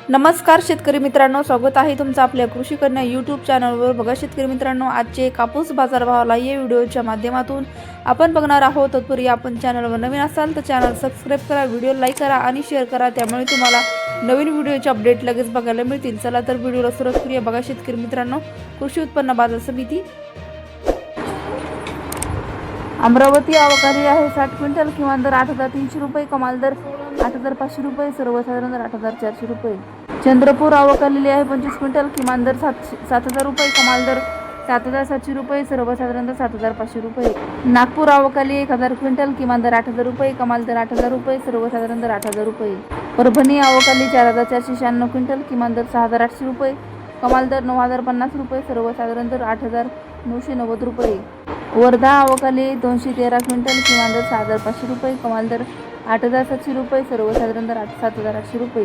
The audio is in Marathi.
नमस्कार शेतकरी मित्रांनो, स्वागत आहे तुमचं आपल्या कृषी कन्या यूट्यूब चॅनलवर। बघा शेतकरी मित्रांनो, आजचे कापूस बाजारभावाला या व्हिडिओच्या माध्यमातून आपण बघणार आहोत। तत्पूर्वी आपण चॅनलवर नवीन असाल तर चॅनल सबस्क्राइब करा, व्हिडिओ लाईक करा आणि शेअर करा, त्यामुळे तुम्हाला नवीन व्हिडिओचे अपडेट लगेच बघायला मिळतील। चला तर व्हिडिओला सुरुवात करूया। बघा शेतकरी मित्रांनो, कृषी उत्पन्न बाजार समिती अमरावती आवक आहे 60 क्विंटल, किमान दर 8,300 रुपये, कमाल दर 8,500 रुपये, सर्वसाधारण दर 8,400 रुपये। चंद्रपूर आवक आलेली आहे 25 क्विंटल, किमान दर 7,000 रुपये, कमाल दर 7,700 रुपये, सर्वसाधारण दर 7,500 रुपये। नागपूर आवक आली 1,000 क्विंटल, किमान दर 8,000 रुपये, कमाल दर 8,000 रुपये, सर्वसाधारण दर 8,000 रुपये। परभणी आवक आली 4,496 क्विंटल, किमान दर 6,800 रुपये, कमाल दर 9,050 रुपये, सर्वसाधारण दर 8,990 रुपये। वर्धा आवक आली 213 क्विंटल, किमान दर 6,500 रुपये, कमाल दर 8,700 रुपये, सर्वसाधारण दर 7,800 रुपये।